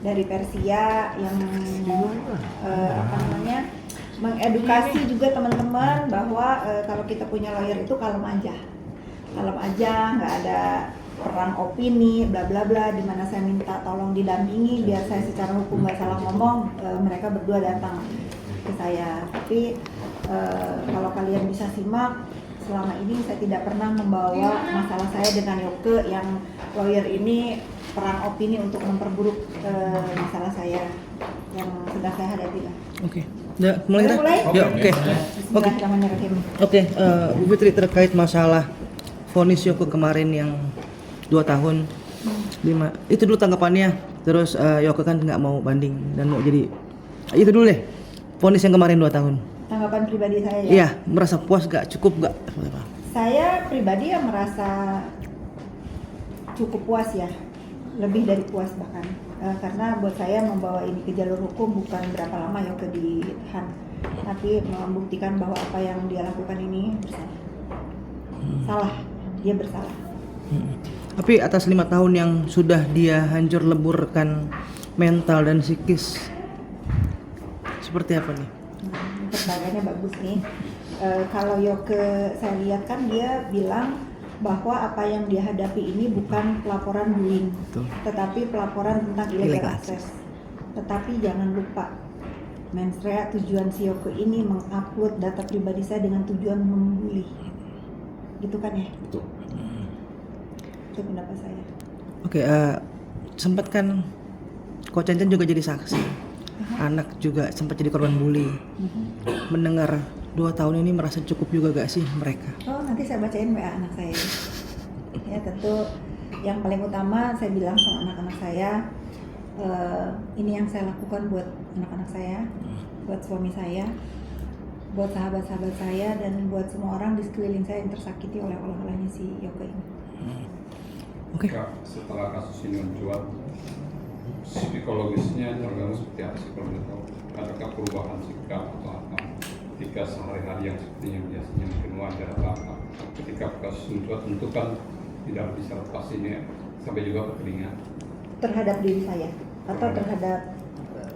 dari Persia yang mengedukasi juga teman-teman bahwa kalau kita punya lawyer itu kalem aja, nggak ada perang opini, bla bla bla. Dimana saya minta tolong didampingi biar saya secara hukum nggak salah ngomong, mereka berdua datang ke saya. Tapi kalau kalian bisa simak, selama ini saya tidak pernah membawa masalah saya dengan Yoke yang lawyer ini perang opini untuk memperburuk masalah saya yang sedang saya hadapi lah. Oke. Ya, mulai. Ya, oke. Bismillahirrahmanirrahim. Oke, Bu Fitri, terkait masalah vonis Yoke kemarin yang 2 tahun 5, itu dulu tanggapannya. Terus Yoke kan nggak mau banding dan mau jadi, itu dulu deh, vonis yang kemarin 2 tahun. Tanggapan pribadi saya ya? Iya, merasa puas gak? Cukup gak? Saya pribadi yang merasa cukup puas ya, lebih dari puas bahkan. Karena buat saya membawa ini ke jalur hukum bukan berapa lama Yoke ditahan, tapi membuktikan bahwa apa yang dia lakukan ini bersalah. Salah, dia bersalah. Tapi atas 5 tahun yang sudah dia hancur leburkan mental dan psikis, seperti apa nih? Pertanyaannya bagus nih. Kalau Yoke saya lihat kan dia bilang bahwa apa yang dia hadapi ini bukan pelaporan bullying, tetapi pelaporan tentang illegal access. Tetapi jangan lupa, mens rea tujuan si Yoke ini mengupload data pribadi saya dengan tujuan membuli. Gitu kan ya? Betul. Itu pendapat saya. Oke, sempat kan Coach Chan juga jadi saksi. Anak juga sempat jadi korban bully. Mendengar 2 tahun ini merasa cukup juga gak sih mereka? Oh, nanti saya bacain WA anak saya. Ya tentu yang paling utama saya bilang sama anak-anak saya, ini yang saya lakukan buat anak-anak saya, buat suami saya, buat sahabat-sahabat saya, dan buat semua orang di sekeliling saya yang tersakiti oleh olah-olahnya si Yoke ini. Oke. Setelah kasus ini mencuat, psikologisnya terganggu seperti apa sih kalau boleh tahu? Adakah perubahan sikap atau apa? Ketika sehari-hari yang sepertinya biasanya mungkin wajar atau apa, ketika kasus mencuat tentu kan tidak bisa lepas ini sampai juga ke telinga. Terhadap diri saya atau terhadap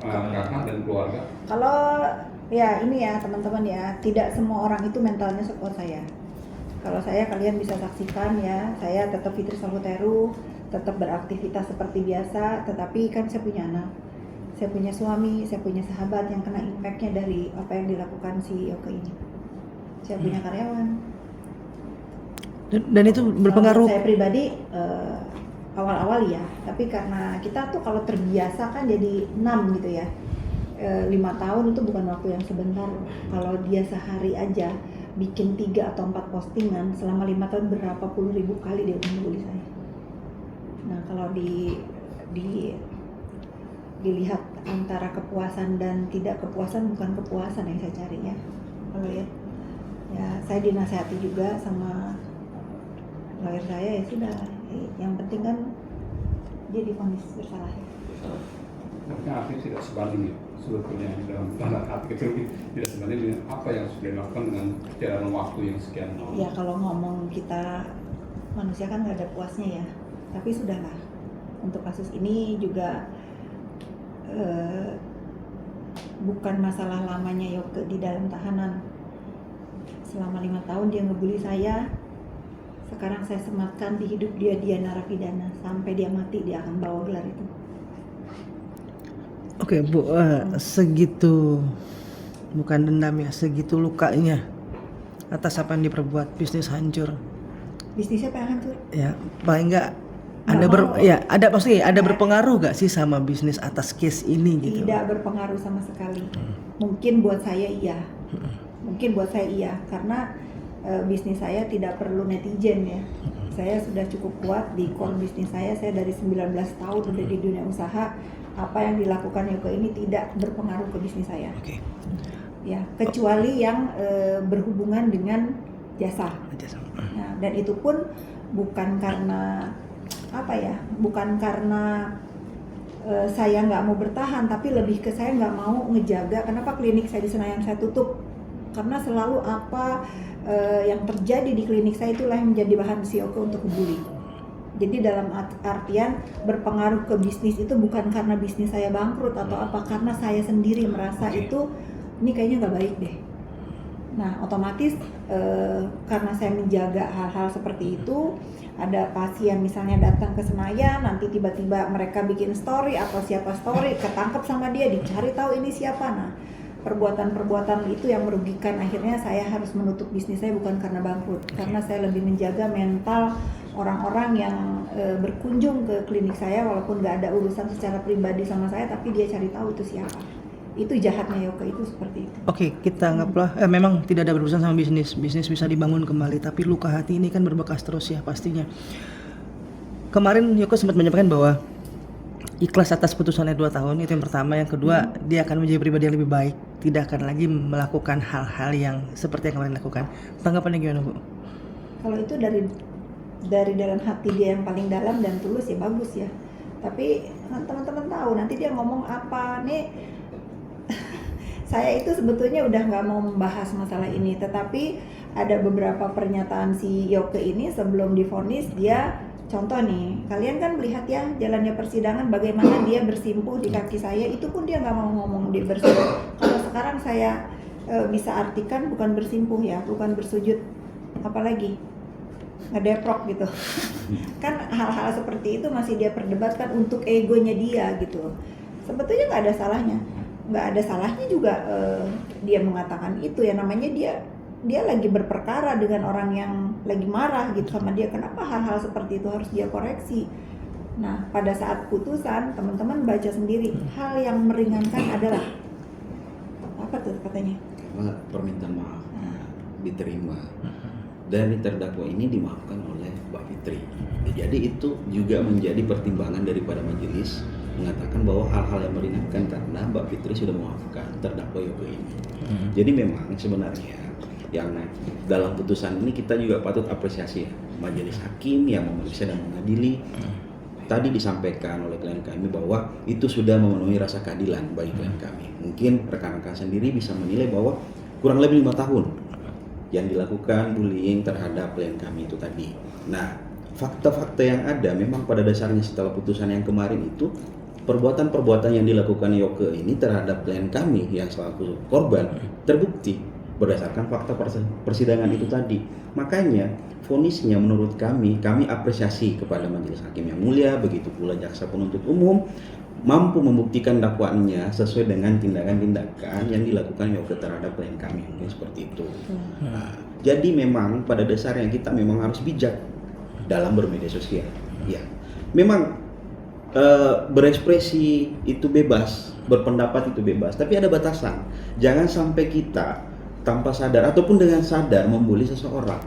kakak dan keluarga? Kalau ya ini ya teman-teman ya, tidak semua orang itu mentalnya sekuat saya. Kalau saya, kalian bisa saksikan ya, saya tetap Fitri Salhuteru, tetap beraktivitas seperti biasa, tetapi kan saya punya anak, saya punya suami, saya punya sahabat yang kena impactnya dari apa yang dilakukan si Yoke ini. Saya punya karyawan. Dan itu berpengaruh. Saya pribadi awal-awal ya, tapi karena kita tuh kalau terbiasa kan jadi 6 gitu ya. 5 tahun itu bukan waktu yang sebentar. Kalau dia sehari aja bikin 3 atau 4 postingan selama 5 tahun, berapa puluh ribu kali dia membuli saya. Nah kalau dilihat antara kepuasan dan tidak kepuasan, bukan kepuasan yang saya cari ya. Kalau ya saya dinasihati juga sama lawyer saya, ya sudah, yang penting kan dia divonis bersalah. Tapi artinya tidak sebanding ya, sebetulnya dalam tanda hati itu tidak sebanding dengan apa yang sudah dilakukan dengan perjalanan waktu yang sekian tahun. Ya kalau ngomong kita manusia kan nggak ada puasnya ya, tapi sudahlah. Untuk kasus ini juga bukan masalah lamanya Yoke di dalam tahanan. Selama 5 tahun dia ngebully saya. Sekarang saya sematkan di hidup dia narapidana, sampai dia mati dia akan bawa gelar itu. Oke Bu, segitu, bukan dendam ya, segitu lukanya atas apa yang diperbuat, bisnis hancur. Bisnisnya apa yang hancur? Ya paling nggak Nggak ada berpengaruh gak sih sama bisnis atas case ini gitu? Tidak berpengaruh sama sekali. Mungkin buat saya iya, karena bisnis saya tidak perlu netizen ya. Saya sudah cukup kuat di core bisnis saya dari 19 tahun udah di dunia usaha. Apa yang dilakukan Yoke ini tidak berpengaruh ke bisnis saya. Oke. Ya, kecuali yang berhubungan dengan jasa. Nah, dan itu pun bukan karena saya nggak mau bertahan, tapi lebih ke saya nggak mau ngejaga. Kenapa klinik saya di Senayan saya tutup? Karena selalu apa yang terjadi di klinik saya itulah yang menjadi bahan si Yoke untuk membuli. Jadi dalam artian berpengaruh ke bisnis itu bukan karena bisnis saya bangkrut atau apa, karena saya sendiri merasa itu ini kayaknya nggak baik deh. Nah otomatis karena saya menjaga hal-hal seperti itu, ada pasien misalnya datang ke Senayan, nanti tiba-tiba mereka bikin story atau siapa story, ketangkep sama dia, dicari tahu ini siapa. Nah perbuatan-perbuatan itu yang merugikan, akhirnya saya harus menutup bisnis saya bukan karena bangkrut, karena saya lebih menjaga mental orang-orang yang berkunjung ke klinik saya, walaupun nggak ada urusan secara pribadi sama saya, tapi dia cari tahu itu siapa. Itu jahatnya Yoke itu seperti itu. Oke, kita anggaplah memang tidak ada berurusan sama bisnis bisa dibangun kembali, tapi luka hati ini kan berbekas terus ya pastinya. Kemarin Yoke sempat menyampaikan bahwa ikhlas atas putusannya 2 tahun, itu yang pertama. Yang kedua, dia akan menjadi pribadi yang lebih baik, tidak akan lagi melakukan hal-hal yang seperti yang kemarin lakukan. Tanggapannya gimana, Bu? Kalau itu dari dalam hati dia yang paling dalam dan tulus ya bagus ya. Tapi teman-teman tahu nanti dia ngomong apa nih. Saya itu sebetulnya udah nggak mau membahas masalah ini, tetapi ada beberapa pernyataan si Yoke ini sebelum divonis. Dia contoh nih, kalian kan melihat ya jalannya persidangan bagaimana dia bersimpuh di kaki saya, itu pun dia nggak mau ngomong dia bersimpuh. Kalau sekarang saya bisa artikan bukan bersimpuh ya, bukan bersujud, apalagi ngedeprok gitu. Kan hal-hal seperti itu masih dia perdebatkan untuk egonya dia gitu. Sebetulnya nggak ada salahnya juga dia mengatakan itu ya, namanya dia lagi berperkara dengan orang yang lagi marah gitu sama dia. Kenapa hal-hal seperti itu harus dia koreksi? Nah pada saat putusan teman-teman baca sendiri, hal yang meringankan adalah apa tuh katanya? Karena permintaan maaf diterima dari terdakwa ini dimaafkan oleh Mbak Fitri. Jadi itu juga menjadi pertimbangan daripada majelis mengatakan bahwa hal-hal yang meringankan karena Mbak Fitri sudah memaafkan terdakwa Yoke ini. Jadi memang sebenarnya yang dalam putusan ini kita juga patut apresiasi ya, majelis hakim yang memeriksa dan mengadili. Tadi disampaikan oleh klien kami bahwa itu sudah memenuhi rasa keadilan bagi klien kami. Mungkin rekan-rekan sendiri bisa menilai bahwa kurang lebih 5 tahun yang dilakukan bullying terhadap klien kami itu tadi. Nah, fakta-fakta yang ada memang pada dasarnya setelah putusan yang kemarin itu, perbuatan-perbuatan yang dilakukan Yoke ini terhadap klien kami yang selaku korban terbukti berdasarkan fakta persidangan itu tadi. Makanya vonisnya menurut kami apresiasi kepada majelis hakim yang mulia, begitu pula jaksa penuntut umum mampu membuktikan dakwaannya sesuai dengan tindakan-tindakan yang dilakukan Yoke terhadap klien kami. Mungkin seperti itu. Nah, jadi memang pada dasarnya kita memang harus bijak dalam bermedia sosial. Ya, memang berekspresi itu bebas, berpendapat itu bebas, tapi ada batasan. Jangan sampai kita tanpa sadar ataupun dengan sadar membuli seseorang.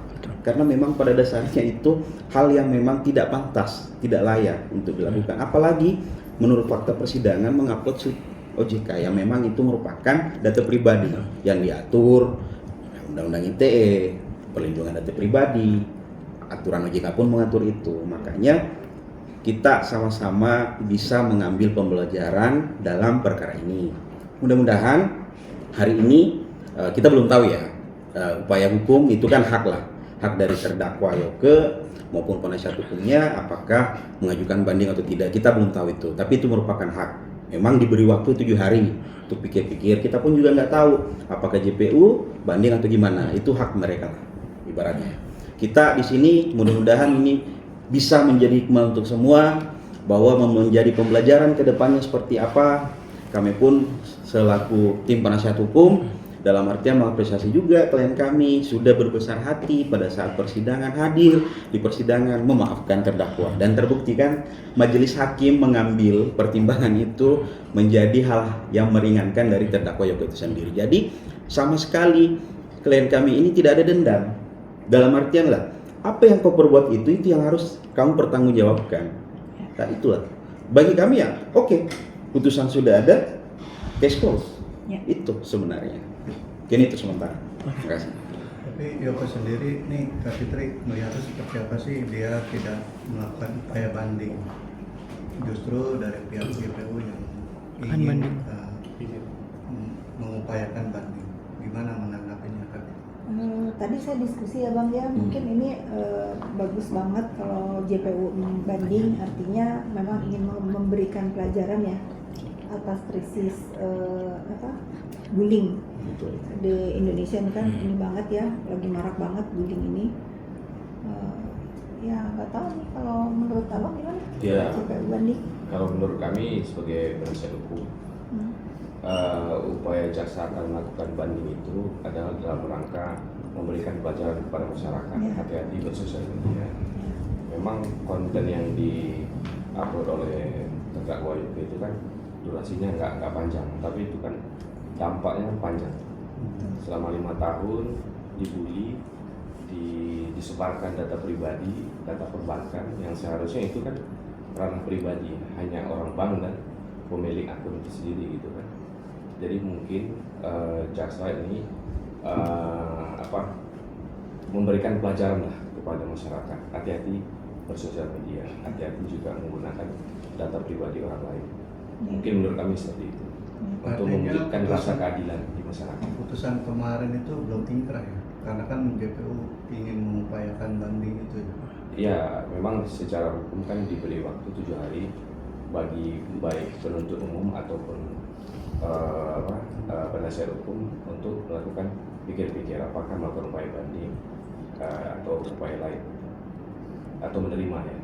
Karena memang pada dasarnya itu hal yang memang tidak pantas, tidak layak untuk dilakukan. Apalagi menurut fakta persidangan mengupload OJK yang memang itu merupakan data pribadi yang diatur Undang-Undang ITE, perlindungan data pribadi, aturan OJK pun mengatur itu. Makanya kita sama-sama bisa mengambil pembelajaran dalam perkara ini. Mudah-mudahan hari ini kita belum tahu ya, upaya hukum itu kan hak dari terdakwa Yoke maupun penasihat hukumnya apakah mengajukan banding atau tidak, kita belum tahu itu, tapi itu merupakan hak. Memang diberi waktu 7 hari untuk pikir-pikir, kita pun juga nggak tahu apakah JPU banding atau gimana, itu hak mereka ibaratnya. Kita di sini mudah-mudahan ini bisa menjadi hikmah untuk semua, bahwa menjadi pembelajaran ke depannya seperti apa. Kami pun selaku tim penasihat hukum dalam artian mengapresiasi juga klien kami sudah berbesar hati pada saat persidangan, hadir di persidangan, memaafkan terdakwa, dan terbukti kan majelis hakim mengambil pertimbangan itu menjadi hal yang meringankan dari terdakwa Yoke itu sendiri. Jadi sama sekali klien kami ini tidak ada dendam. Dalam artian lah, apa yang kau perbuat itu yang harus kamu pertanggungjawabkan. Nah itulah bagi kami ya, oke, putusan sudah ada, case close. Ya. Itu sebenarnya. Mungkin itu sementara. Terima kasih. Tapi Yoke sendiri nih, Kak Fitri melihatnya seperti apa sih dia tidak melakukan upaya banding? Justru dari pihak JPU yang ingin mengupayakan banding. Gimana menanggapinya, Kak? tadi saya diskusi ya Bang ya, mungkin ini bagus banget kalau JPU banding, artinya memang ingin memberikan pelajaran ya atas krisis bullying Betul. di Indonesia ini kan ini banget ya, lagi marak banget bullying ini. Ya nggak tahu nih kalau menurut Abang gimana? Ya. JPU banding? Kalau menurut kami sebagai penasihat hukum, upaya jaksa akan melakukan banding itu adalah dalam rangka memberikan pelajaran kepada masyarakat, Ya. hati-hati bersosial media. Memang konten yang di-upload oleh terdakwa itu kan durasinya nggak panjang, tapi itu kan dampaknya panjang. Selama 5 tahun dibully, disebarkan data pribadi, data perbankan yang seharusnya itu kan ranah pribadi hanya orang bank dan pemilik akun itu sendiri gitu kan. Jadi mungkin jaksa ini memberikan pelajaran lah kepada masyarakat, hati-hati bersosial media, hati-hati juga menggunakan data pribadi orang lain. Mungkin menurut kami seperti itu, untuk Artinya mewujudkan rasa putusan- keadilan di masyarakat. Keputusan kemarin itu belum inkrah ya, karena kan JPU ingin mengupayakan banding itu ya. Ya, memang secara hukum kan diberi waktu 7 hari bagi baik penuntut umum ataupun penasihat hukum untuk melakukan pikir-pikir apakah melakukan upaya banding atau upaya lain atau menerima ya.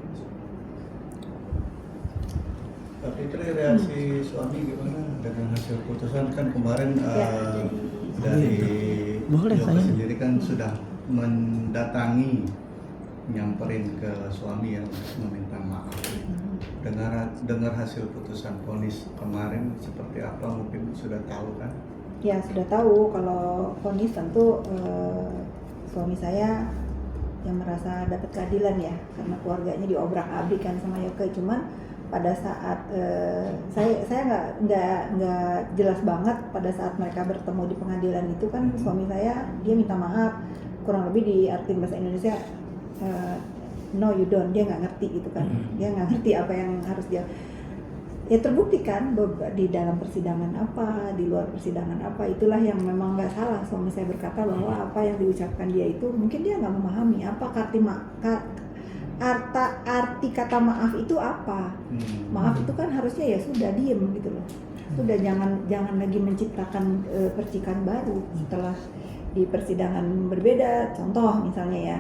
Tapi itu reaksi suami gimana dengan hasil putusan kan kemarin Ya, dari Boleh, Yoga tanya. sendiri kan sudah mendatangi, nyamperin ke suami yang meminta maaf. Dengar hasil putusan vonis kemarin seperti apa, mungkin sudah tahu kan? Ya sudah tahu kalau vonis tentu suami saya yang merasa dapat keadilan ya, karena keluarganya diobrak-abrikan sama Yoke. Cuman pada saat saya nggak jelas banget pada saat mereka bertemu di pengadilan itu kan suami saya dia minta maaf, kurang lebih diartin bahasa Indonesia no you don't, dia nggak ngerti gitu kan, dia nggak ngerti apa yang harus dia. Ya terbukti kan di dalam persidangan apa, di luar persidangan apa, itulah yang memang nggak salah. Suami saya berkata bahwa apa yang diucapkan dia itu mungkin dia nggak memahami apa arti kata maaf itu apa. Maaf itu kan harusnya ya sudah diem gitu loh, sudah jangan lagi menciptakan percikan baru setelah di persidangan berbeda. Contoh misalnya ya,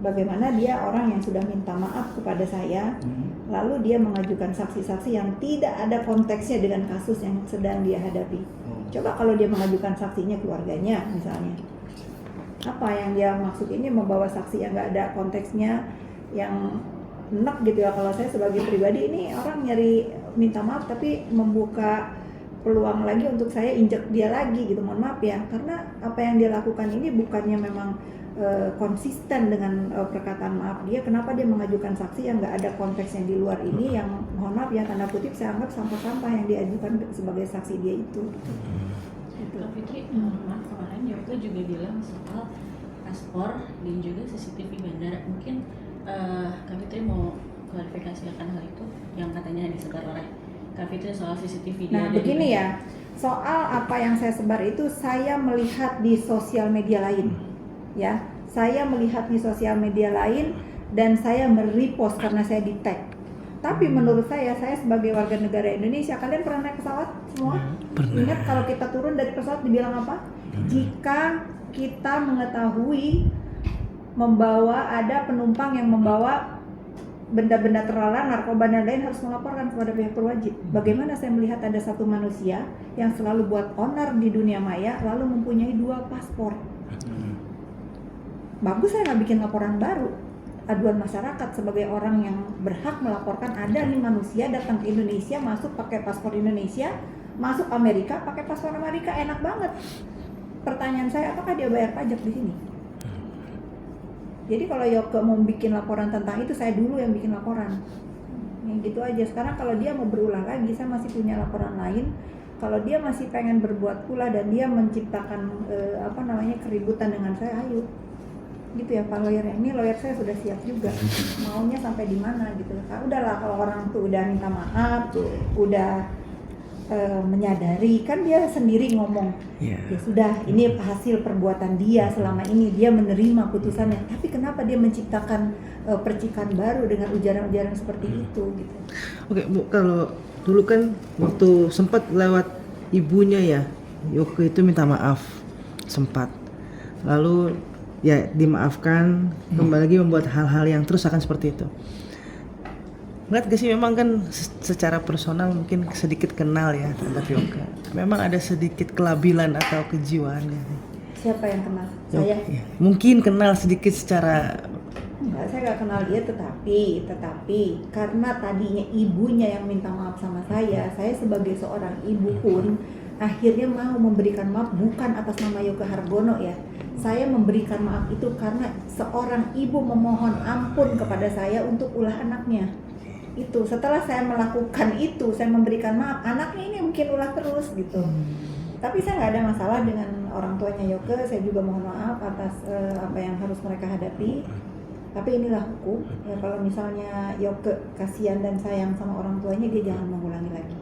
bagaimana dia orang yang sudah minta maaf kepada saya, lalu dia mengajukan saksi-saksi yang tidak ada konteksnya dengan kasus yang sedang dia hadapi. Coba kalau dia mengajukan saksinya keluarganya misalnya, apa yang dia maksud ini membawa saksi yang nggak ada konteksnya, yang enak gitu ya. Kalau saya sebagai pribadi ini orang nyari minta maaf tapi membuka peluang lagi untuk saya injek dia lagi gitu, mohon maaf ya, karena apa yang dia lakukan ini bukannya memang konsisten dengan perkataan maaf dia. Kenapa dia mengajukan saksi yang nggak ada konteks yang di luar ini, yang mohon maaf ya tanda kutip saya anggap sampah-sampah yang diajukan sebagai saksi dia itu. Kak Fitri, maaf kemarin Yoga juga bilang soal paspor dan juga CCTV bandara. Mungkin Kak Fitri mau klarifikasi akan hal itu yang katanya disebar oleh Kak Fitri soal CCTV dia. Nah begini ya, soal apa yang saya sebar itu saya melihat di sosial media lain. Ya, saya melihat di sosial media lain dan saya merepost karena saya di tag. Tapi menurut saya sebagai warga negara Indonesia, kalian pernah naik pesawat semua? Ingat kalau kita turun dari pesawat dibilang apa? Jika kita mengetahui ada penumpang yang membawa benda-benda terlarang, narkoba dan lain, harus melaporkan kepada pihak berwajib. Bagaimana saya melihat ada satu manusia yang selalu buat onar di dunia maya lalu mempunyai 2 paspor. Bagus saya nggak bikin laporan baru, aduan masyarakat sebagai orang yang berhak melaporkan ada nih manusia datang ke Indonesia, masuk pakai paspor Indonesia, masuk Amerika pakai paspor Amerika, enak banget. Pertanyaan saya, apakah dia bayar pajak di sini? Jadi kalau Yoke mau bikin laporan tentang itu, saya dulu yang bikin laporan. Yang gitu aja. Sekarang kalau dia mau berulah lagi, saya masih punya laporan lain. Kalau dia masih pengen berbuat pula dan dia menciptakan keributan dengan saya, ayo. Gitu ya Pak lawyer, ini lawyer saya sudah siap juga, maunya sampai di mana gitu. Nah, udahlah kalau orang tuh udah minta maaf, udah menyadari, kan dia sendiri ngomong, Iya. ya sudah, ini hasil perbuatan dia selama ini, dia menerima putusannya, tapi kenapa dia menciptakan percikan baru dengan ujaran-ujaran seperti itu gitu. Oke Bu, kalau dulu kan waktu sempat lewat ibunya ya, Yoke itu minta maaf sempat, lalu ya dimaafkan, kembali lagi membuat hal-hal yang terus akan seperti itu. Ngeliat gak sih, memang kan secara personal mungkin sedikit kenal ya terhadap Yoke. Memang ada sedikit kelabilan atau kejiwaannya. Siapa yang kenal? Yoke, Saya? ya. Mungkin kenal sedikit secara Enggak, saya nggak kenal dia, tetapi karena tadinya ibunya yang minta maaf sama saya sebagai seorang ibu pun akhirnya mau memberikan maaf bukan atas nama Yoke Hargono ya. Saya memberikan maaf itu karena seorang ibu memohon ampun kepada saya untuk ulah anaknya. Itu setelah saya melakukan itu, saya memberikan maaf, anaknya ini mungkin ulah terus gitu. Tapi saya nggak ada masalah dengan orang tuanya Yoke, saya juga mohon maaf atas apa yang harus mereka hadapi. Tapi inilah hukum, ya kalau misalnya Yoke kasihan dan sayang sama orang tuanya, dia jangan mengulangi lagi.